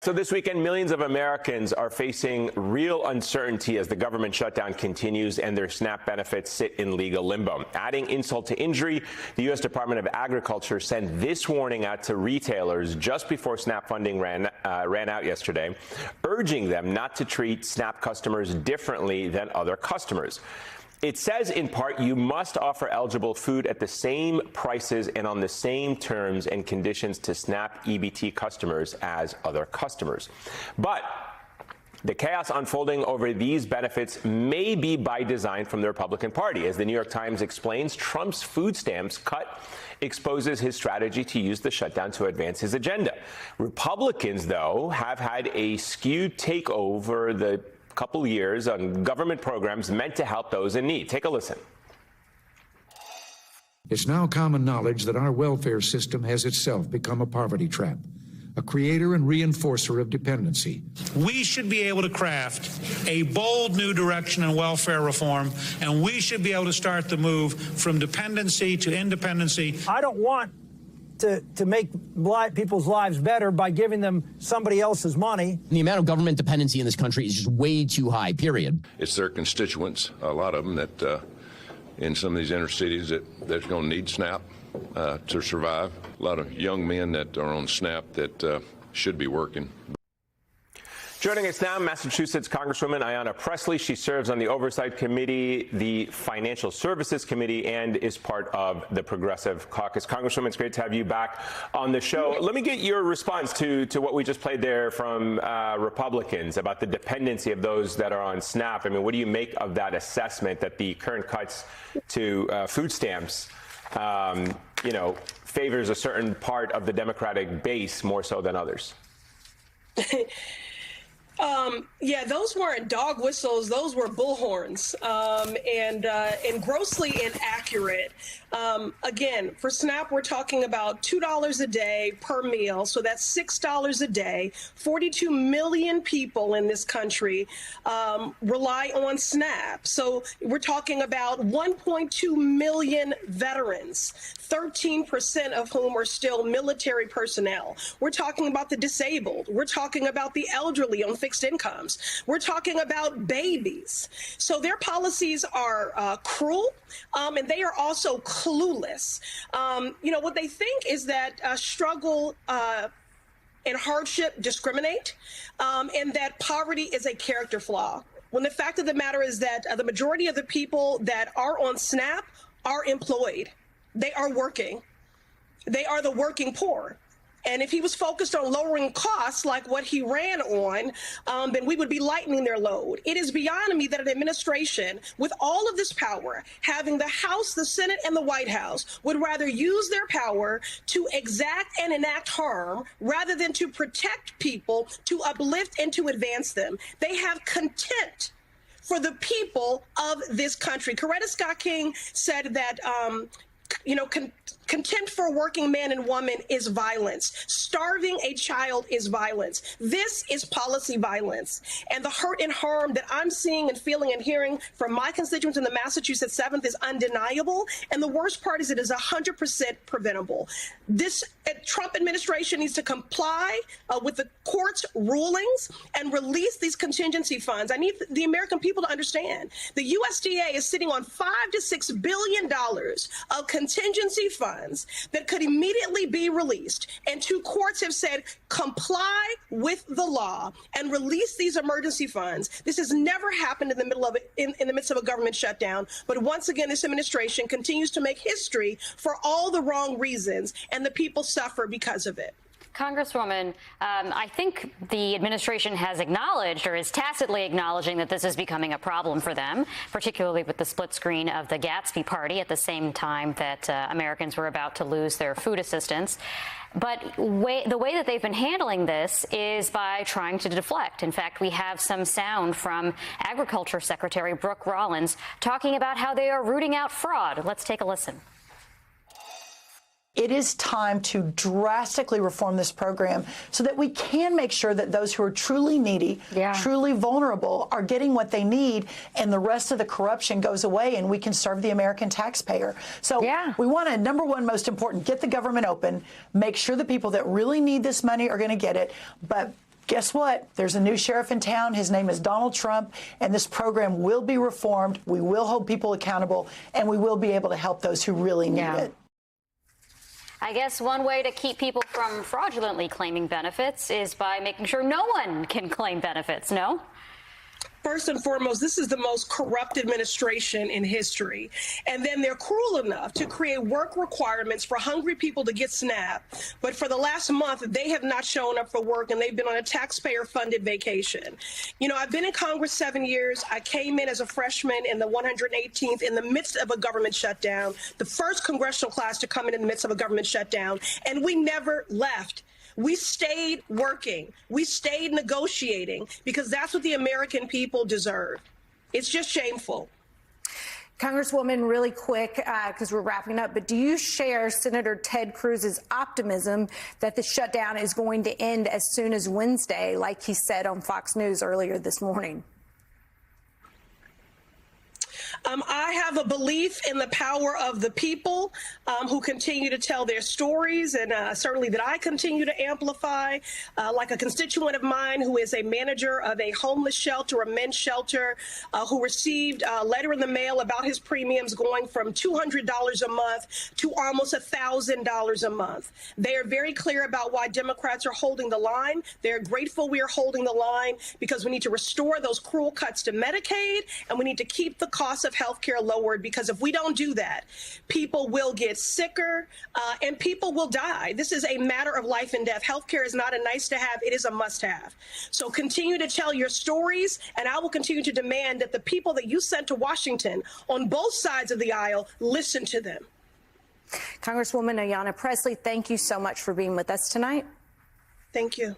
So this weekend, millions of Americans are facing real uncertainty as the government shutdown continues and their SNAP benefits sit in legal limbo. Adding insult to injury, the U.S. Department of Agriculture sent this warning out to retailers just before SNAP funding ran out yesterday, urging them not to treat SNAP customers differently than other customers. It says, in part, you must offer eligible food at the same prices and on the same terms and conditions to SNAP EBT customers as other customers. But the chaos unfolding over these benefits may be by design from the Republican Party. As the New York Times explains, Trump's food stamps cut exposes his strategy to use the shutdown to advance his agenda. Republicans, though, have had a skewed take over the couple years on government programs meant to help those in need. Take a listen. It's now common knowledge that our welfare system has itself become a poverty trap, a creator and reinforcer of dependency. We should be able to craft a bold new direction in welfare reform, and we should be able to start the move from dependency to independency. I don't want to make people's lives better by giving them somebody else's money. The amount of government dependency in this country is just way too high, period. It's their constituents, a lot of them, that in some of these inner cities that's going to need SNAP to survive. A lot of young men that are on SNAP that should be working. Joining us now, Massachusetts Congresswoman Ayanna Pressley. She serves on the Oversight Committee, the Financial Services Committee, and is part of the Progressive Caucus. Congresswoman, it's great to have you back on the show. Let me get your response to what we just played there from Republicans about the dependency of those that are on SNAP. I mean, what do you make of that assessment that the current cuts to food stamps, favors a certain part of the Democratic base more so than others? Yeah, those weren't dog whistles; those were bullhorns, and grossly inaccurate. Again, for SNAP, we're talking about $2 a day per meal, so that's $6 a day. 42 million people in this country rely on SNAP, so we're talking about 1.2 million veterans, 13% of whom are still military personnel. We're talking about the disabled. We're talking about the elderly on fixed incomes. We're talking about babies. So their policies are cruel, and they are also clueless. What they think is that struggle and hardship discriminate, and that poverty is a character flaw. When the fact of the matter is that the majority of the people that are on SNAP are employed. They are working. They are the working poor. And if he was focused on lowering costs like what he ran on, then we would be lightening their load. It is beyond me that an administration with all of this power, having the House, the Senate, and the White House, would rather use their power to exact and enact harm rather than to protect people, to uplift and to advance them. They have contempt for the people of this country. Coretta Scott King said that contempt for a working man and woman is violence. Starving a child is violence. This is policy violence. And the hurt and harm that I'm seeing and feeling and hearing from my constituents in the Massachusetts 7th is undeniable. And the worst part is it is 100% preventable. This Trump administration needs to comply with the court's rulings and release these contingency funds. I need the American people to understand the USDA is sitting on $5 to $6 billion of contingency funds that could immediately be released. And two courts have said, comply with the law and release these emergency funds. This has never happened in the middle of in the midst of a government shutdown. But once again, this administration continues to make history for all the wrong reasons, and the people suffer because of it. Congresswoman, I think the administration has acknowledged or is tacitly acknowledging that this is becoming a problem for them, particularly with the split screen of the Gatsby Party at the same time that Americans were about to lose their food assistance. But the way that they've been handling this is by trying to deflect. In fact, we have some sound from Agriculture Secretary Brooke Rollins talking about how they are rooting out fraud. Let's take a listen. It is time to drastically reform this program so that we can make sure that those who are truly needy, truly vulnerable, are getting what they need, and the rest of the corruption goes away and we can serve the American taxpayer. So we want to, number one, most important, get the government open, make sure the people that really need this money are going to get it, but guess what? There's a new sheriff in town. His name is Donald Trump, and this program will be reformed. We will hold people accountable, and we will be able to help those who really need it. I guess one way to keep people from fraudulently claiming benefits is by making sure no one can claim benefits, no? First and foremost, this is the most corrupt administration in history. And then they're cruel enough to create work requirements for hungry people to get SNAP. But for the last month, they have not shown up for work, and they've been on a taxpayer-funded vacation. You know, I've been in Congress 7 years. I came in as a freshman in the 118th in the midst of a government shutdown, the first congressional class to come in the midst of a government shutdown, and we never left. We stayed working. We stayed negotiating because that's what the American people deserve. It's just shameful. Congresswoman, really quick, because we're wrapping up, but do you share Senator Ted Cruz's optimism that the shutdown is going to end as soon as Wednesday, like he said on Fox News earlier this morning? I have a belief in the power of the people who continue to tell their stories, and certainly that I continue to amplify. Like a constituent of mine who is a manager of a homeless shelter, a men's shelter, who received a letter in the mail about his premiums going from $200 a month to almost $1,000 a month. They are very clear about why Democrats are holding the line. They're grateful we are holding the line because we need to restore those cruel cuts to Medicaid, and we need to keep the cost of health care lowered, because if we don't do that, people will get sicker and people will die. This is a matter of life and death. Health care is not a nice to have, it is a must have. So continue to tell your stories, and I will continue to demand that the people that you sent to Washington on both sides of the aisle listen to them. Congresswoman Ayanna Pressley, thank you so much for being with us tonight. Thank you.